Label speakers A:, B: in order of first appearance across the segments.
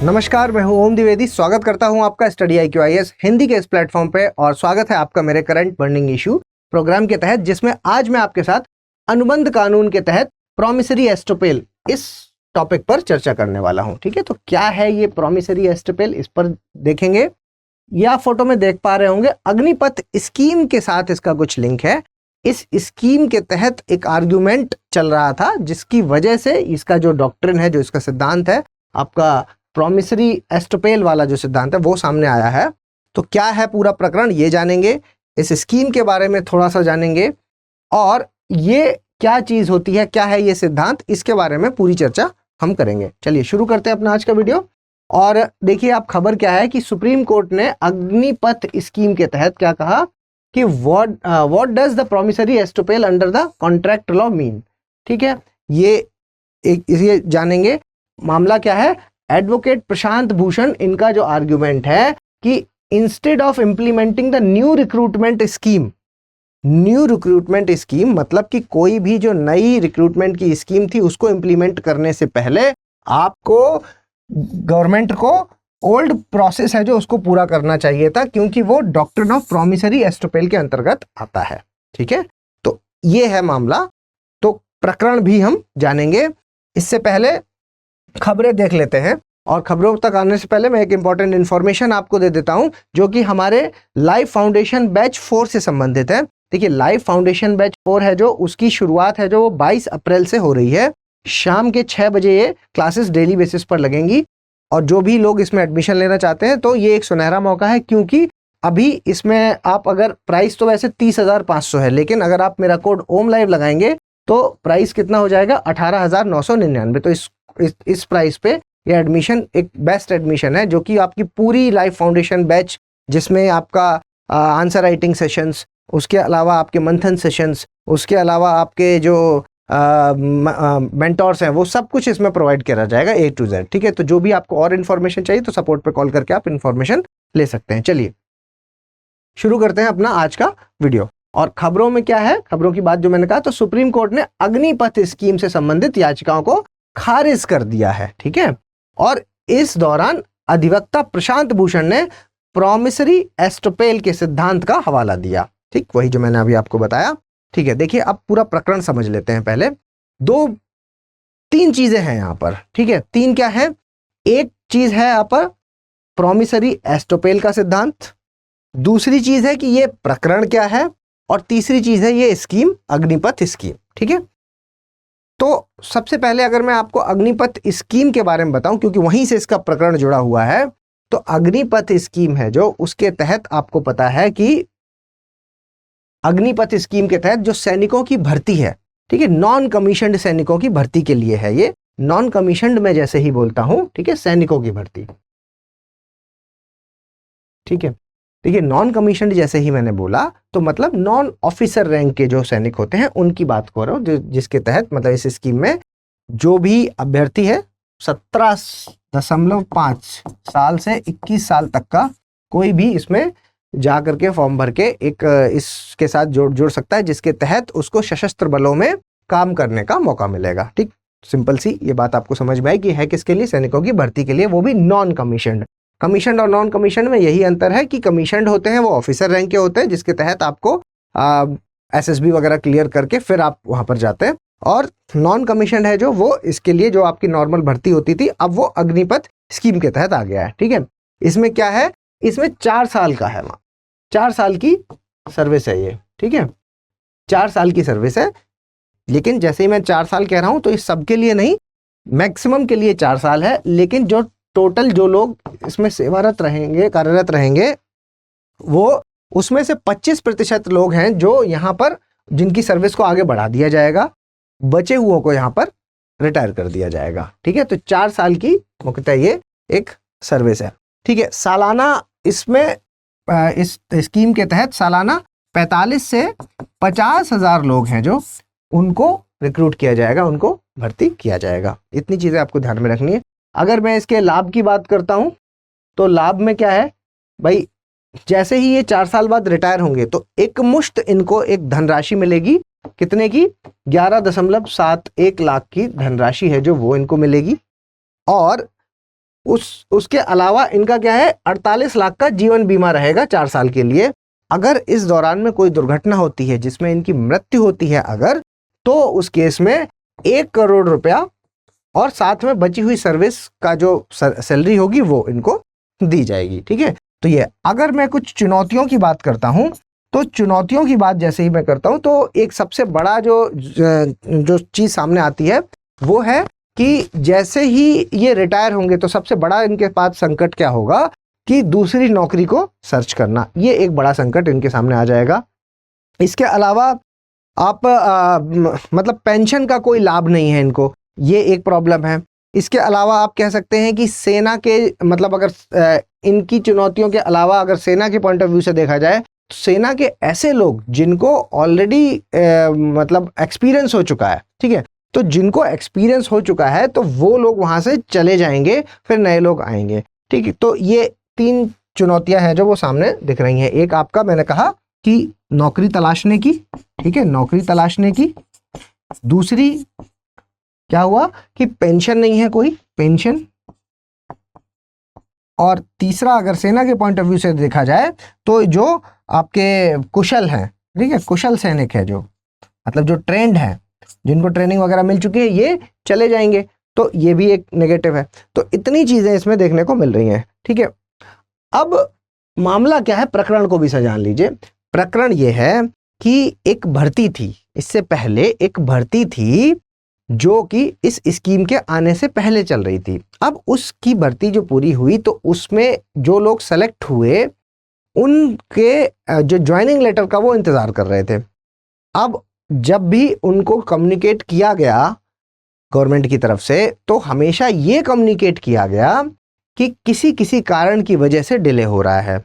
A: नमस्कार, मैं हूं ओम द्विवेदी। स्वागत करता हूं आपका स्टडी IQIS हिंदी के इस प्लेटफॉर्म पे और स्वागत है आपका मेरे करंट बर्निंग इशू प्रोग्राम के तहत, जिसमें आज मैं आपके साथ अनुबंध कानून के तहत प्रॉमिसरी एस्टोपेल इस टॉपिक पर चर्चा करने वाला हूं। ठीक है, तो क्या है ये प्रॉमिसरी एस्टोपेल, इस पर देखेंगे। या फोटो में देख पा रहे होंगे, अग्निपथ स्कीम के साथ इसका कुछ लिंक है। इस स्कीम के तहत एक आर्ग्यूमेंट चल रहा था, जिसकी वजह से इसका जो डॉक्ट्रिन है, जो इसका सिद्धांत है, आपका प्रॉमिसरी एस्टोपेल वाला जो सिद्धांत है वो सामने आया है। तो क्या है पूरा प्रकरण, ये जानेंगे। इस स्कीम के बारे में थोड़ा सा जानेंगे और ये क्या चीज होती है, क्या है ये सिद्धांत, इसके बारे में पूरी चर्चा हम करेंगे। चलिए शुरू करते हैं अपना आज का वीडियो। और देखिए, आप खबर क्या है कि सुप्रीम कोर्ट ने अग्निपथ स्कीम के तहत क्या कहा कि what does the promissory estoppel under the contract law mean. ठीक है, ये जानेंगे। मामला क्या है, एडवोकेट प्रशांत भूषण, इनका जो आर्ग्यूमेंट है कि instead of implementing the new recruitment scheme मतलब कि कोई भी जो नई रिक्रूटमेंट की स्कीम थी उसको इंप्लीमेंट करने से पहले आपको गवर्नमेंट को ओल्ड प्रोसेस है जो उसको पूरा करना चाहिए था, क्योंकि वो डॉक्ट्रिन ऑफ प्रॉमिसरी एस्टोपेल के अंतर्गत आता है। ठीक है, तो ये है मामला। तो प्रकरण भी हम जानेंगे। इससे पहले खबरें देख लेते हैं, और खबरों तक आने से पहले मैं एक इंपॉर्टेंट इन्फॉर्मेशन आपको दे देता हूं, जो कि हमारे लाइव फाउंडेशन बैच 4 से संबंधित है। देखिए, लाइव फाउंडेशन बैच 4 है जो, उसकी शुरुआत है जो 22 अप्रैल से हो रही है। शाम के 6 बजे ये क्लासेस डेली बेसिस पर लगेंगी, और जो भी लोग इसमें एडमिशन लेना चाहते हैं तो ये एक सुनहरा मौका है, क्योंकि अभी इसमें आप अगर प्राइस तो वैसे 30,500 है, लेकिन अगर आप मेरा कोड ओम लाइव लगाएंगे तो प्राइस कितना हो जाएगा, 18,999। तो इस प्राइस पे ये एडमिशन एक बेस्ट एडमिशन है, जो कि आपकी पूरी लाइफ फाउंडेशन बैच, जिसमें आपका आंसर राइटिंग सेशंस, उसके अलावा आपके मंथन सेशंस, उसके अलावा आपके जो मेंटोर्स हैं, वो सब कुछ इसमें प्रोवाइड करा जाएगा A to Z। ठीक है, तो जो भी आपको और इन्फॉर्मेशन चाहिए तो सपोर्ट पे कॉल करके आप इन्फॉर्मेशन ले सकते हैं। चलिए शुरू करते हैं अपना आज का वीडियो। और खबरों में क्या है, खबरों की बात जो मैंने कहा, तो सुप्रीम कोर्ट ने अग्निपथ स्कीम से संबंधित याचिकाओं को खारिज कर दिया है। ठीक है, और इस दौरान अधिवक्ता प्रशांत भूषण ने प्रॉमिसरी एस्टोपेल के सिद्धांत का हवाला दिया। ठीक, वही जो मैंने अभी आपको बताया। ठीक है, देखिए अब पूरा प्रकरण समझ लेते हैं। पहले 3 चीजें हैं यहाँ पर। ठीक है, 3 क्या है, एक चीज है यहाँ पर प्रॉमिसरी एस्टोपेल का सिद्धांत, दूसरी चीज है कि ये प्रकरण क्या है, और तीसरी चीज है ये स्कीम, अग्निपथ स्कीम। ठीक है, तो सबसे पहले अगर मैं आपको अग्निपथ स्कीम के बारे में बताऊं, क्योंकि वहीं से इसका प्रकरण जुड़ा हुआ है, तो अग्निपथ स्कीम है जो, उसके तहत आपको पता है कि अग्निपथ स्कीम के तहत जो सैनिकों की भर्ती है, ठीक है, नॉन कमीशन्ड सैनिकों की भर्ती के लिए है। ये नॉन कमीशन्ड में जैसे ही बोलता हूं, ठीक है, सैनिकों की भर्ती। ठीक है, देखिए नॉन कमीशन्ड जैसे ही मैंने बोला तो मतलब नॉन ऑफिसर रैंक के जो सैनिक होते हैं उनकी बात कर रहा हूं, जिसके तहत मतलब इस स्कीम में जो भी अभ्यर्थी है 17.5 साल से 21 साल तक का कोई भी इसमें जा करके फॉर्म भर के एक इसके साथ जुड़ सकता है, जिसके तहत उसको सशस्त्र बलों में काम करने का मौका मिलेगा। ठीक, सिंपल सी ये बात आपको समझ में आई कि है किसके लिए, सैनिकों की भर्ती के लिए, वो भी नॉन कमीशन्ड। कमीशन्ड और नॉन कमीशन्ड में यही अंतर है कि कमीशन्ड होते हैं वो ऑफिसर रैंक के होते हैं, जिसके तहत आपको SSB वगैरह क्लियर करके फिर आप वहां पर जाते हैं, और नॉन कमीशन्ड है जो, वो इसके लिए जो आपकी नॉर्मल भर्ती होती थी, अब वो अग्निपथ स्कीम के तहत आ गया है। ठीक है, इसमें क्या है, इसमें 4 साल का है, 4 साल की सर्विस है ये। ठीक है, 4 साल की सर्विस है, लेकिन जैसे ही मैं 4 साल कह रहा हूं तो इस सबके लिए नहीं, मैक्सिमम के लिए 4 साल है, लेकिन जो टोटल जो लोग इसमें सेवारत रहेंगे, कार्यरत रहेंगे, वो उसमें से 25% लोग हैं जो यहाँ पर, जिनकी सर्विस को आगे बढ़ा दिया जाएगा, बचे हुओं को यहाँ पर रिटायर कर दिया जाएगा। ठीक है, तो 4 साल की मुख्यतः ये एक सर्विस है। ठीक है, सालाना इसमें इस स्कीम के तहत सालाना 45 से 50,000 लोग हैं जो उनको रिक्रूट किया जाएगा, उनको भर्ती किया जाएगा। इतनी चीजें आपको ध्यान में रखनी है। अगर मैं इसके लाभ की बात करता हूं तो लाभ में क्या है भाई, जैसे ही ये 4 साल बाद रिटायर होंगे तो एक मुश्त इनको एक धनराशि मिलेगी। कितने की, 11.71 लाख की धनराशि है जो वो इनको मिलेगी। और उसके अलावा इनका क्या है, 48 लाख का जीवन बीमा रहेगा 4 साल के लिए। अगर इस दौरान में कोई दुर्घटना होती है जिसमें इनकी मृत्यु होती है अगर, तो उस केस में 1 करोड़ रुपया और साथ में बची हुई सर्विस का जो सैलरी होगी वो इनको दी जाएगी। ठीक है, तो ये अगर मैं कुछ चुनौतियों की बात करता हूं, तो चुनौतियों की बात जैसे ही मैं करता हूं तो एक सबसे बड़ा जो चीज सामने आती है वो है कि जैसे ही ये रिटायर होंगे तो सबसे बड़ा इनके पास संकट क्या होगा कि दूसरी नौकरी को सर्च करना। ये एक बड़ा संकट इनके सामने आ जाएगा। इसके अलावा आप मतलब पेंशन का कोई लाभ नहीं है इनको, ये एक प्रॉब्लम है। इसके अलावा आप कह सकते हैं कि सेना के मतलब अगर इनकी चुनौतियों के अलावा अगर सेना के पॉइंट ऑफ व्यू से देखा जाए तो सेना के ऐसे लोग जिनको ऑलरेडी मतलब एक्सपीरियंस हो चुका है, ठीक है, तो जिनको एक्सपीरियंस हो चुका है तो वो लोग वहां से चले जाएंगे, फिर नए लोग आएंगे। ठीक है, तो ये 3 चुनौतियां हैं जो वो सामने दिख रही हैं। एक आपका मैंने कहा कि नौकरी तलाशने की, ठीक है, नौकरी तलाशने की। दूसरी क्या हुआ कि पेंशन नहीं है कोई, पेंशन। और तीसरा अगर सेना के पॉइंट ऑफ व्यू से देखा जाए तो जो आपके कुशल हैं, ठीक है, कुशल सैनिक है, जो मतलब जो ट्रेंड है, जिनको ट्रेनिंग वगैरह मिल चुकी है, ये चले जाएंगे, तो ये भी एक नेगेटिव है। तो इतनी चीजें इसमें देखने को मिल रही हैं। ठीक है, अब मामला क्या है, प्रकरण को भी जान लीजिए। प्रकरण ये है कि एक भर्ती थी, इससे पहले एक भर्ती थी जो कि इस स्कीम के आने से पहले चल रही थी। अब उसकी भर्ती जो पूरी हुई तो उसमें जो लोग सेलेक्ट हुए उनके जो ज्वाइनिंग लेटर का वो इंतजार कर रहे थे। अब जब भी उनको कम्युनिकेट किया गया गवर्नमेंट की तरफ से, तो हमेशा ये कम्युनिकेट किया गया कि किसी किसी कारण की वजह से डिले हो रहा है।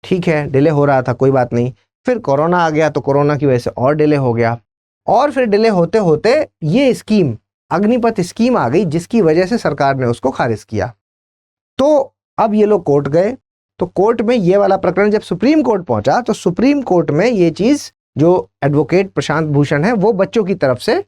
A: ठीक है, डिले हो रहा था, कोई बात नहीं। फिर कोरोना आ गया तो कोरोना की वजह से और डिले हो गया, और फिर डिले होते होते ये स्कीम अग्निपथ स्कीम आ गई जिसकी वजह से सरकार ने उसको खारिज किया। तो अब ये लोग कोर्ट गए, तो कोर्ट में ये वाला प्रकरण जब सुप्रीम कोर्ट पहुंचा तो सुप्रीम कोर्ट में ये चीज जो एडवोकेट प्रशांत भूषण है वो बच्चों की तरफ से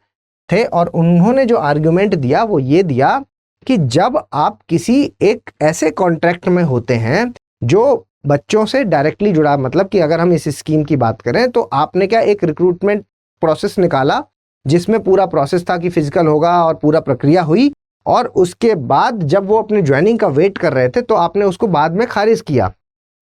A: थे, और उन्होंने जो आर्ग्यूमेंट दिया वो ये दिया कि जब आप किसी एक ऐसे कॉन्ट्रैक्ट में होते हैं जो बच्चों से डायरेक्टली जुड़ा, मतलब कि अगर हम इस स्कीम की बात करें तो आपने क्या एक रिक्रूटमेंट प्रोसेस निकाला जिसमें पूरा प्रोसेस था कि फिजिकल होगा और पूरा प्रक्रिया हुई, और उसके बाद जब वो अपने ज्वाइनिंग का वेट कर रहे थे तो आपने उसको बाद में खारिज किया।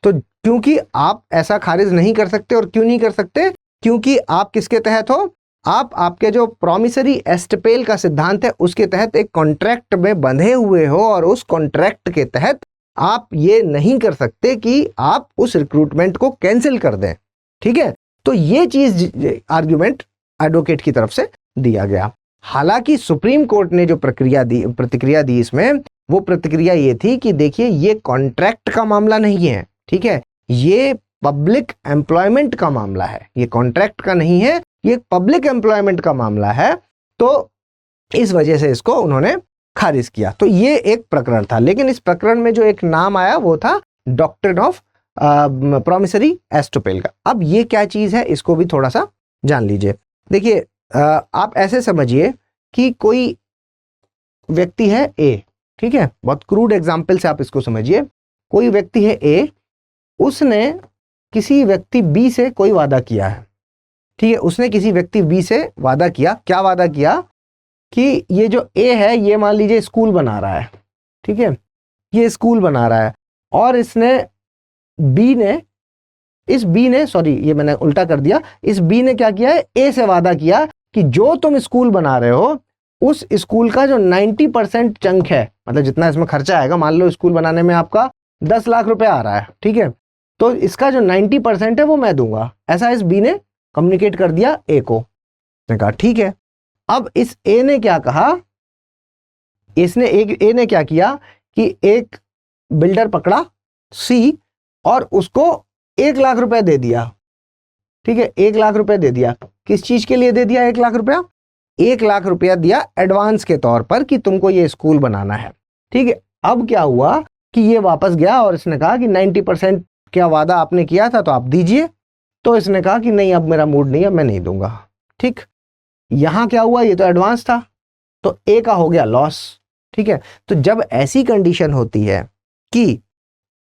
A: तो क्योंकि आप ऐसा खारिज नहीं कर सकते, और क्यों नहीं कर सकते, क्योंकि आप किसके तहत हो, आप आपके जो प्रॉमिसरी एस्टपेल का सिद्धांत है उसके तहत एक कॉन्ट्रैक्ट में बंधे हुए हो, और उस कॉन्ट्रैक्ट के तहत आप ये नहीं कर सकते कि आप उस रिक्रूटमेंट को कैंसिल कर दें। ठीक है, तो ये चीज आर्ग्यूमेंट एडवोकेट की तरफ से दिया गया। हालांकि सुप्रीम कोर्ट ने जो प्रतिक्रिया दी इसमें, वो प्रतिक्रिया ये थी कि देखिए ये कॉन्ट्रैक्ट का मामला नहीं है, ठीक है, ये पब्लिक एम्प्लॉयमेंट का मामला है, ये कॉन्ट्रैक्ट का नहीं है, ये पब्लिक एम्प्लॉयमेंट का मामला है। तो इस वजह से इसको उन्होंने खारिज किया। तो ये एक प्रकरण था, लेकिन इस प्रकरण में जो एक नाम आया वो था डॉक्ट्रिन ऑफ प्रॉमिसरी एस्टोपेल का। अब ये क्या चीज है इसको भी थोड़ा सा जान लीजिए। देखिए आप ऐसे समझिए कि कोई व्यक्ति है ए, ठीक है, बहुत क्रूड एग्जांपल से आप इसको समझिए। कोई व्यक्ति है ए, उसने किसी व्यक्ति बी से कोई वादा किया है, ठीक है, उसने किसी व्यक्ति बी से वादा किया। क्या वादा किया कि ये जो ए है ये मान लीजिए स्कूल बना रहा है, ठीक है, ये स्कूल बना रहा है, और इसने इस बी ने सॉरी ये मैंने उल्टा कर दिया, इस बी ने क्या किया है, ए से वादा किया कि जो तुम स्कूल बना रहे हो उस स्कूल का जो 90% चंक है, मतलब जितना इसमें खर्चा आएगा, मान लो स्कूल बनाने में आपका 10 लाख रुपए आ रहा है, ठीक है, तो इसका जो 90% है वो मैं दूंगा। ऐसा इस बी ने कम्युनिकेट कर दिया ए को। उसने कहा ठीक है। अब इस ए ने क्या कहा, ए ने क्या किया कि एक बिल्डर पकड़ा सी और उसको 1 लाख रुपए दे दिया, ठीक है, 1 लाख रुपए दे दिया। किस चीज के लिए दे दिया 1 लाख रुपया? 1 लाख रुपया दिया एडवांस के तौर पर कि तुमको ये स्कूल बनाना है, ठीक है। अब क्या हुआ कि ये वापस गया और इसने कहा कि 90% क्या वादा आपने किया था तो आप दीजिए। तो इसने कहा कि नहीं, अब मेरा मूड नहीं है, मैं नहीं दूंगा। ठीक, यहां क्या हुआ, ये तो एडवांस था, तो ए का हो गया लॉस, ठीक है, तो जब ऐसी कंडीशन होती है कि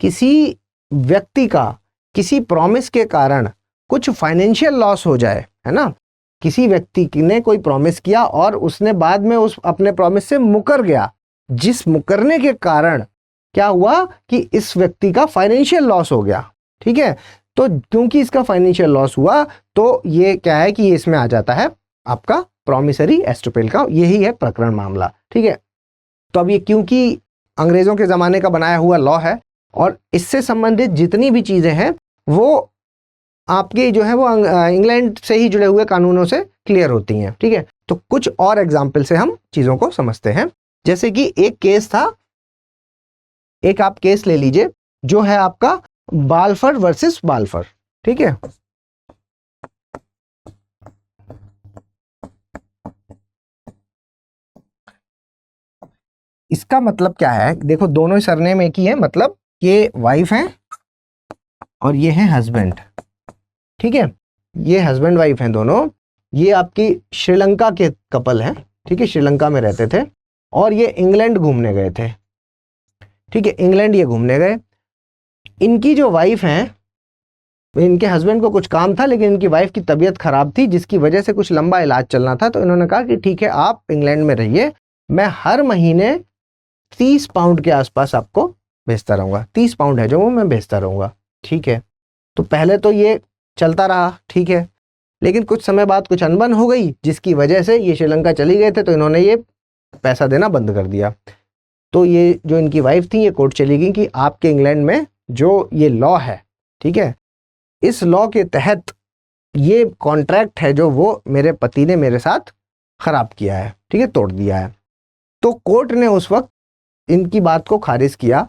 A: किसी व्यक्ति का किसी प्रॉमिस के कारण कुछ फाइनेंशियल लॉस हो जाए, है ना, किसी व्यक्ति ने कोई प्रॉमिस किया और उसने बाद में उस अपने प्रॉमिस से मुकर गया, जिस मुकरने के कारण क्या हुआ कि इस व्यक्ति का फाइनेंशियल लॉस हो गया, ठीक है, तो क्योंकि इसका फाइनेंशियल लॉस हुआ तो ये क्या है कि ये इसमें आ जाता है आपका प्रॉमिसरी एस्टोपेल का, यही है प्रकरण मामला, ठीक है। तो अब ये क्योंकि अंग्रेजों के ज़माने का बनाया हुआ लॉ है और इससे संबंधित जितनी भी चीज़ें हैं वो आपके जो है वो इंग्लैंड से ही जुड़े हुए कानूनों से क्लियर होती हैं, ठीक है। तो कुछ और एग्जाम्पल से हम चीज़ों को समझते हैं। जैसे कि एक केस था, एक आप केस ले लीजिए जो है आपका बाल्फर वर्सेस बाल्फर, ठीक है। इसका मतलब क्या है, देखो दोनों सरनेम एक ही है, मतलब ये वाइफ है और ये है हस्बैंड, ठीक है, ये हस्बैंड वाइफ हैं दोनों, ये आपकी श्रीलंका के कपल हैं, ठीक है, श्रीलंका में रहते थे और ये इंग्लैंड घूमने गए थे, ठीक है, इंग्लैंड ये घूमने गए। इनकी जो वाइफ हैं, इनके हस्बैंड को कुछ काम था लेकिन इनकी वाइफ की तबीयत खराब थी जिसकी वजह से कुछ लंबा इलाज चलना था, तो इन्होंने कहा कि ठीक है आप इंग्लैंड में रहिए, मैं हर महीने 30 पाउंड के आसपास आपको भेजता रहूँगा, 30 पाउंड है जो वो मैं भेजता रहूँगा, ठीक है। तो पहले तो ये चलता रहा, ठीक है, लेकिन कुछ समय बाद कुछ अनबन हो गई जिसकी वजह से ये श्रीलंका चली गए थे, तो इन्होंने ये पैसा देना बंद कर दिया। तो ये जो इनकी वाइफ थी ये कोर्ट चली गई कि आपके इंग्लैंड में जो ये लॉ है, ठीक है, इस लॉ के तहत ये कॉन्ट्रैक्ट है जो वो मेरे पति ने मेरे साथ खराब किया है, ठीक है, तोड़ दिया है। तो कोर्ट ने उस वक्त इनकी बात को खारिज किया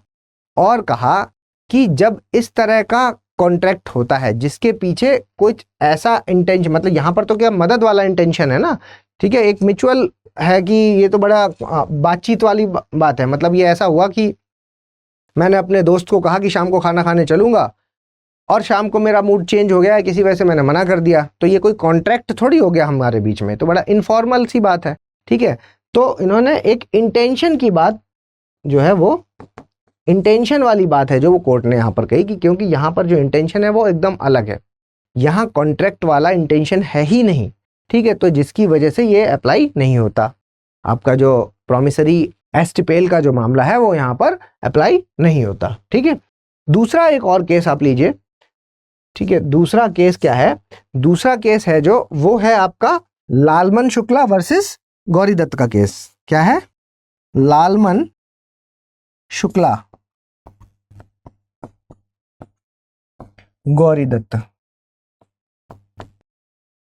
A: और कहा कि जब इस तरह का कॉन्ट्रैक्ट होता है जिसके पीछे कुछ ऐसा इंटेंशन, मतलब यहाँ पर तो क्या मदद वाला इंटेंशन है ना, ठीक है, एक म्यूचुअल है कि ये तो बड़ा बातचीत वाली बात है, मतलब ये ऐसा हुआ कि मैंने अपने दोस्त को कहा कि शाम को खाना खाने चलूंगा और शाम को मेरा मूड चेंज हो गया है, किसी वजह से मैंने मना कर दिया, तो ये कोई कॉन्ट्रैक्ट थोड़ी हो गया हमारे बीच में, तो बड़ा इनफॉर्मल सी बात है, ठीक है। तो इन्होंने एक इंटेंशन की बात जो है वो इंटेंशन वाली बात है जो वो कोर्ट ने यहाँ पर कही कि क्योंकि यहाँ पर जो इंटेंशन है वो एकदम अलग है, यहाँ कॉन्ट्रैक्ट वाला इंटेंशन है ही नहीं, ठीक है, तो जिसकी वजह से ये अप्लाई नहीं होता, आपका जो प्रॉमिसरी एस्टपेल का जो मामला है वो यहाँ पर अप्लाई नहीं होता, ठीक है। दूसरा एक और केस आप लीजिए, ठीक है, दूसरा केस क्या है, दूसरा केस है जो वो है आपका लालमन शुक्ला वर्सेस गौरी दत्त का केस। क्या है, लालमन शुक्ला गौरी दत्त।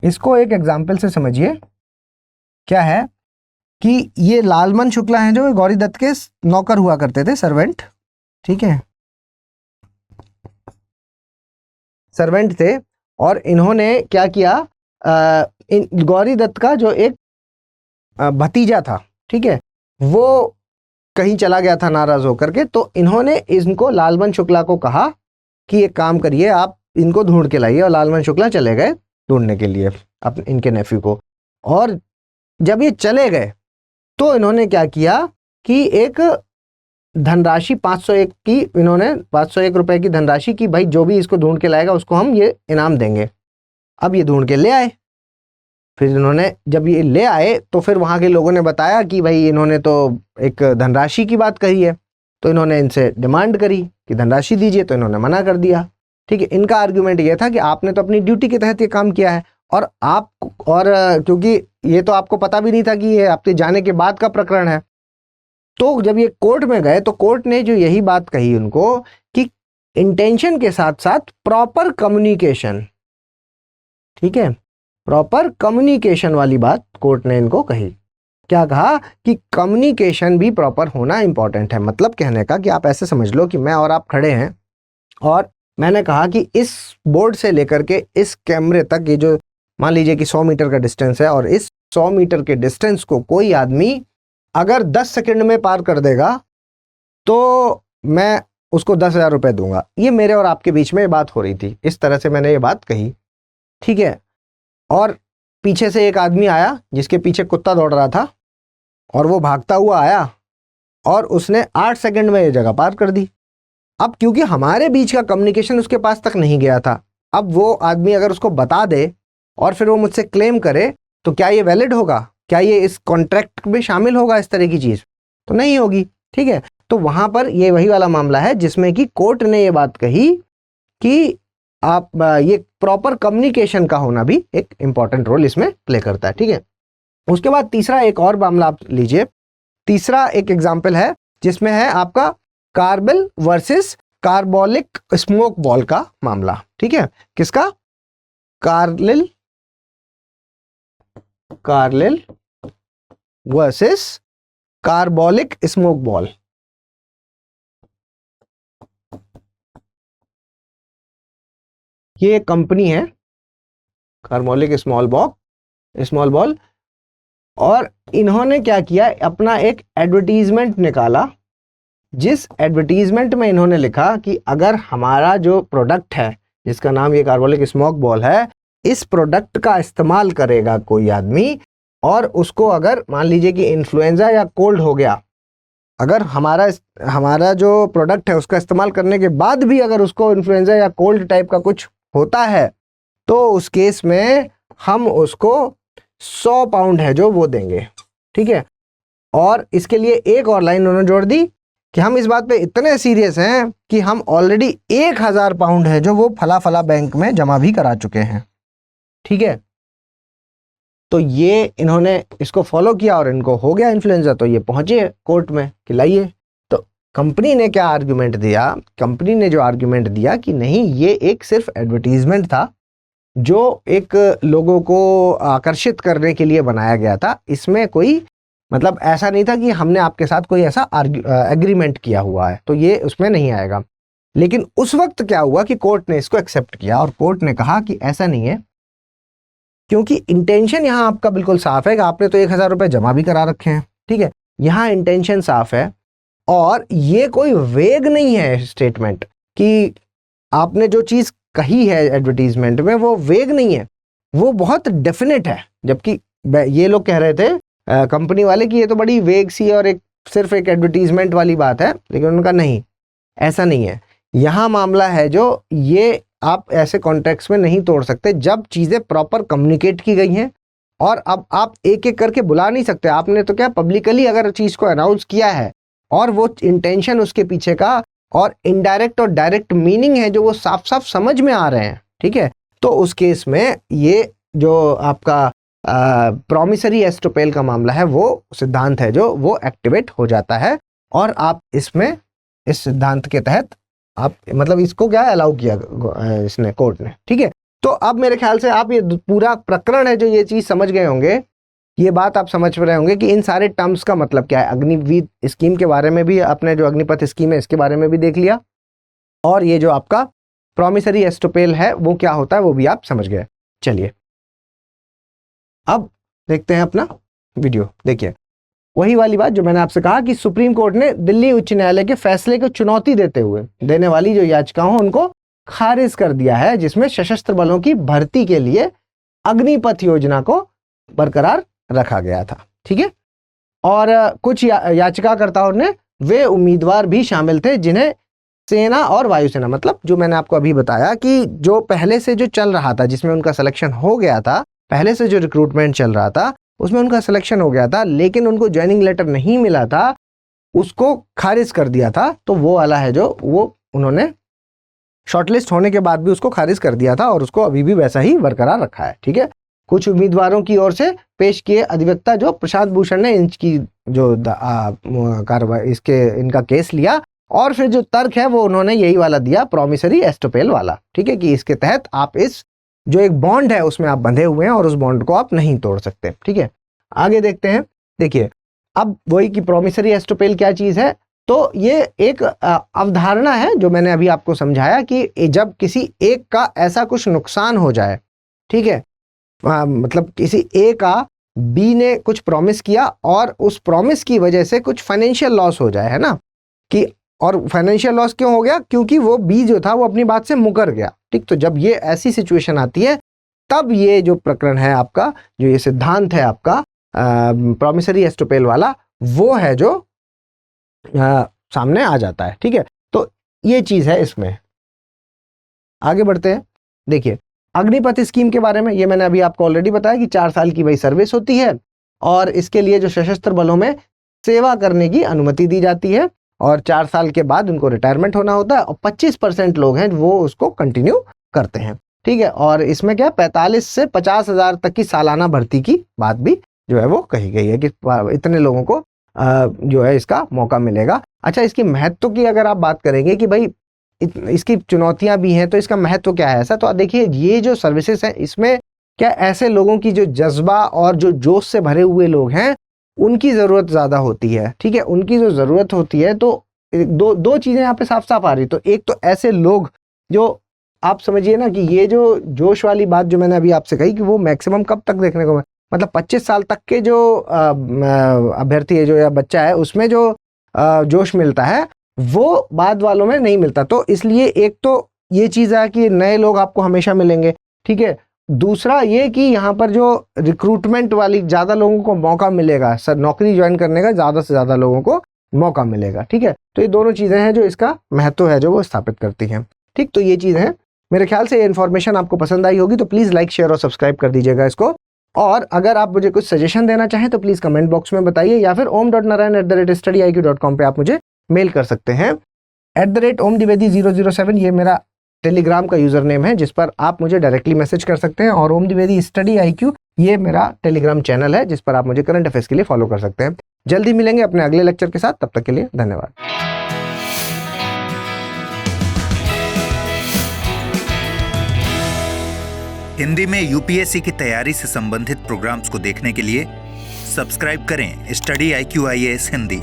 A: इसको एक एग्जाम्पल से समझिए, क्या है कि ये लालमन शुक्ला हैं जो गौरी दत्त के नौकर हुआ करते थे, सर्वेंट, ठीक है, सर्वेंट थे, और इन्होंने क्या किया, गौरी दत्त का जो एक भतीजा था, ठीक है, वो कहीं चला गया था नाराज होकर के, तो इन्होंने इनको लालमन शुक्ला को कहा कि एक काम करिए आप इनको ढूंढ के लाइए, और लालमन शुक्ला चले गए ढूंढने के लिए अपने इनके नेफ्यू को, और जब ये चले गए तो इन्होंने क्या किया कि एक धनराशि 501 की, इन्होंने 501 रुपए की धनराशि की, भाई जो भी इसको ढूंढ के लाएगा उसको हम ये इनाम देंगे। अब ये ढूंढ के ले आए, फिर इन्होंने जब ये ले आए तो फिर वहाँ के लोगों ने बताया कि भाई इन्होंने तो एक धनराशि की बात कही है, तो इन्होंने इनसे डिमांड करी कि धनराशि दीजिए, तो इन्होंने मना कर दिया, ठीक है। इनका आर्ग्यूमेंट ये था कि आपने तो अपनी ड्यूटी के तहत ये काम किया है, और क्योंकि ये तो आपको पता भी नहीं था कि ये आपके जाने के बाद का प्रकरण है। तो जब ये कोर्ट में गए तो कोर्ट ने जो यही बात कही उनको कि इंटेंशन के साथ साथ प्रॉपर कम्युनिकेशन, ठीक है, प्रॉपर कम्युनिकेशन वाली बात कोर्ट ने इनको कही। क्या कहा कि कम्युनिकेशन भी प्रॉपर होना इंपॉर्टेंट है, मतलब कहने का कि आप ऐसे समझ लो कि मैं और आप खड़े हैं और मैंने कहा कि इस बोर्ड से लेकर के इस कैमरे तक ये जो मान लीजिए कि 100 मीटर का डिस्टेंस है, और इस 100 मीटर के डिस्टेंस को कोई आदमी अगर 10 सेकंड में पार कर देगा तो मैं उसको 10,000 रुपये दूंगा। ये मेरे और आपके बीच में बात हो रही थी, इस तरह से मैंने ये बात कही, ठीक है। और पीछे से एक आदमी आया जिसके पीछे कुत्ता दौड़ रहा था, और वो भागता हुआ आया और उसने 8 सेकंड में ये जगह पार कर दी। अब क्योंकि हमारे बीच का कम्युनिकेशन उसके पास तक नहीं गया था, अब वो आदमी अगर उसको बता दे और फिर वो मुझसे क्लेम करे तो क्या ये वैलिड होगा? क्या ये इस कॉन्ट्रैक्ट में शामिल होगा? इस तरह की चीज तो नहीं होगी। ठीक है, तो वहां पर ये वही वाला मामला है जिसमें कि कोर्ट ने ये बात कही कि आप ये प्रॉपर कम्युनिकेशन का होना भी एक इंपॉर्टेंट रोल इसमें प्ले करता है। ठीक है, उसके बाद तीसरा एक और मामला आप लीजिए। तीसरा एक एग्जाम्पल है जिसमें है आपका carpal versus carbolic smoke ball का मामला। ठीक है, किसका? Carlill versus carbolic smoke ball. ये कंपनी है कार्बोलिक स्मॉल बॉल, और इन्होंने क्या किया, अपना एक एडवर्टीजमेंट निकाला जिस एडवर्टीजमेंट में इन्होंने लिखा कि अगर हमारा जो प्रोडक्ट है जिसका नाम ये कार्बोलिक स्मोक बॉल है, इस प्रोडक्ट का इस्तेमाल करेगा कोई आदमी और उसको अगर मान लीजिए कि इन्फ्लुएंजा या कोल्ड हो गया, अगर हमारा जो प्रोडक्ट है उसका इस्तेमाल करने के बाद भी अगर उसको इन्फ्लुएंजा या कोल्ड टाइप का कुछ होता है तो उस केस में हम उसको 100 पाउंड है जो वो देंगे। ठीक है, और इसके लिए एक और लाइन उन्होंने जोड़ दी कि हम इस बात पे इतने सीरियस हैं कि हम ऑलरेडी 1000 पाउंड है जो वो फला फला बैंक में जमा भी करा चुके हैं। ठीक है, तो ये इन्होंने इसको फॉलो किया और इनको हो गया इन्फ्लुएंजा, तो ये पहुंचे कोर्ट में कि लाइए। तो कंपनी ने क्या आर्गुमेंट दिया? कंपनी ने जो आर्गुमेंट दिया कि नहीं, ये एक सिर्फ एडवर्टीजमेंट था जो एक लोगों को आकर्षित करने के लिए बनाया गया था, इसमें कोई मतलब ऐसा नहीं था कि हमने आपके साथ कोई ऐसा एग्रीमेंट किया हुआ है, तो ये उसमें नहीं आएगा। लेकिन उस वक्त क्या हुआ कि कोर्ट ने इसको एक्सेप्ट किया और कोर्ट ने कहा कि ऐसा नहीं है, क्योंकि इंटेंशन यहाँ आपका बिल्कुल साफ है कि आपने तो 1000 रुपये जमा भी करा रखे हैं। ठीक है, यहाँ इंटेंशन साफ है और ये कोई वेग नहीं है स्टेटमेंट कि आपने जो चीज कही है एडवर्टीजमेंट में वो वेग नहीं है, वो बहुत डेफिनेट है। जबकि ये लोग कह रहे थे कंपनी वाले कि ये तो बड़ी वेग सी और एक सिर्फ एक एडवर्टीजमेंट वाली बात है, लेकिन उनका नहीं, ऐसा नहीं है। यहाँ मामला है जो ये आप ऐसे कॉन्टेक्स्ट में नहीं तोड़ सकते जब चीजें प्रॉपर कम्युनिकेट की गई हैं। और अब आप एक एक करके बुला नहीं सकते, आपने तो क्या पब्लिकली अगर चीज को अनाउंस किया है और वो इंटेंशन उसके पीछे का और इनडायरेक्ट और डायरेक्ट मीनिंग है जो वो साफ साफ समझ में आ रहे हैं। ठीक है, तो उस केस में ये जो आपका प्रॉमिसरी एस्टोपेल का मामला है वो सिद्धांत है जो वो एक्टिवेट हो जाता है और आप इसमें इस सिद्धांत के तहत आप मतलब इसको क्या अलाउ किया इसने कोर्ट ने। ठीक है, तो अब मेरे ख्याल से आप ये पूरा प्रकरण है जो ये चीज समझ गए होंगे, ये बात आप समझ रहे होंगे कि इन सारे टर्म्स का मतलब क्या है। अग्निवीर स्कीम के बारे में भी आपने जो अग्निपथ स्कीम है इसके बारे में भी देख लिया, और ये जो आपका प्रॉमिसरी एस्टोपेल है वो क्या होता है वो भी आप समझ गए। चलिए अब देखते हैं अपना वीडियो। देखिए वही वाली बात जो मैंने आपसे कहा कि सुप्रीम कोर्ट ने दिल्ली उच्च न्यायालय के फैसले को चुनौती देने वाली जो याचिकाओं उनको खारिज कर दिया है, जिसमें सशस्त्र बलों की भर्ती के लिए अग्निपथ योजना को बरकरार रखा गया था। ठीक है, और कुछ याचिकाकर्ताओं ने वे उम्मीदवार भी शामिल थे जिन्हें सेना और वायुसेना, मतलब जो मैंने आपको अभी बताया कि जो पहले से जो चल रहा था जिसमें उनका सिलेक्शन हो गया था, पहले से जो रिक्रूटमेंट चल रहा था उसमें उनका सिलेक्शन हो गया था, लेकिन उनको ज्वाइनिंग लेटर नहीं मिला था, उसको खारिज कर दिया था। तो वो वाला है जो वो उन्होंने शॉर्टलिस्ट होने के बाद भी उसको खारिज कर दिया था और उसको अभी भी वैसा ही बरकरार रखा है। ठीक है, कुछ उम्मीदवारों की ओर से पेश किए अधिवक्ता जो प्रशांत भूषण ने इनकी जो कार्रवाई इनका केस लिया और फिर जो तर्क है वो उन्होंने यही वाला दिया, प्रॉमिसरी एस्टोपेल वाला। ठीक है, कि इसके तहत आप इस जो एक बॉन्ड है उसमें आप बंधे हुए हैं और उस बॉन्ड को आप नहीं तोड़ सकते। ठीक है, आगे देखते हैं। देखिए अब वही कि प्रॉमिसरी एस्टोपेल क्या चीज है, तो ये एक अवधारणा है जो मैंने अभी आपको समझाया कि जब किसी एक का ऐसा कुछ नुकसान हो जाए, ठीक है, मतलब किसी ए का बी ने कुछ प्रॉमिस किया और उस प्रॉमिस की वजह से कुछ फाइनेंशियल लॉस हो जाए, है ना, कि और फाइनेंशियल लॉस क्यों हो गया, क्योंकि वो बी जो था वो अपनी बात से मुकर गया। ठीक, तो जब ये ऐसी सिचुएशन आती है तब ये जो प्रकरण है आपका, जो ये सिद्धांत है आपका प्रॉमिसरी एस्टोपेल वाला, वो है जो सामने आ जाता है। ठीक है, तो ये चीज है इसमें। आगे बढ़ते हैं। देखिए अग्निपथ स्कीम के बारे में, ये मैंने अभी आपको ऑलरेडी बताया कि 4 साल की भाई सर्विस होती है और इसके लिए जो सशस्त्र बलों में सेवा करने की अनुमति दी जाती है और 4 साल के बाद उनको रिटायरमेंट होना होता है और 25% लोग हैं वो उसको कंटिन्यू करते हैं। ठीक है, और इसमें क्या 45 से 50,000 तक की सालाना भर्ती की बात भी जो है वो कही गई है कि इतने लोगों को जो है इसका मौका मिलेगा। अच्छा, इसकी महत्व की अगर आप बात करेंगे कि भाई इसकी चुनौतियां भी हैं तो इसका महत्व क्या है, ऐसा तो देखिए ये जो सर्विसेज है इसमें क्या ऐसे लोगों की जो जज्बा और जो जोश से भरे हुए लोग हैं उनकी ज़रूरत ज़्यादा होती है। ठीक है, उनकी जो ज़रूरत होती है तो दो चीज़ें यहाँ पे साफ साफ आ रही। तो एक तो ऐसे लोग जो आप समझिए ना कि ये जो जोश वाली बात जो मैंने अभी आपसे कही कि वो मैक्सिमम कब तक देखने को मतलब 25 साल तक के जो अभ्यर्थी है जो या बच्चा है उसमें जो जोश मिलता है वो बाद वालों में नहीं मिलता। तो इसलिए एक तो ये चीज़ है कि नए लोग आपको हमेशा मिलेंगे। ठीक है, दूसरा ये कि यहाँ पर जो रिक्रूटमेंट वाली ज़्यादा लोगों को मौका मिलेगा, सर नौकरी ज्वाइन करने का ज़्यादा से ज़्यादा लोगों को मौका मिलेगा। ठीक है, तो ये दोनों चीज़ें हैं जो इसका महत्व है जो वो स्थापित करती हैं। ठीक, तो ये चीज़ है। मेरे ख्याल से ये इन्फॉर्मेशन आपको पसंद आई होगी तो प्लीज़ लाइक शेयर और सब्सक्राइब कर दीजिएगा इसको। और अगर आप मुझे कुछ सजेशन देना चाहें तो प्लीज़ कमेंट बॉक्स में बताइए या फिर om.narayan@studiiq.com पे आप मुझे मेल कर सकते हैं। @omdivedi007 ये मेरा टेलीग्राम का यूजर नेम है जिस पर आप मुझे डायरेक्टली मैसेज कर सकते हैं और ओम द्विवेदी स्टडी IQ ये मेरा टेलीग्राम चैनल है जिस पर आप मुझे करंट अफेयर्स के लिए फॉलो कर सकते हैं। जल्दी मिलेंगे अपने अगले लेक्चर के साथ, तब तक के लिए धन्यवाद।
B: हिंदी में UPSC की तैयारी से संबंधित प्रोग्राम्स को देखने के लिए सब्सक्राइब करें स्टडी IQ IAS हिंदी।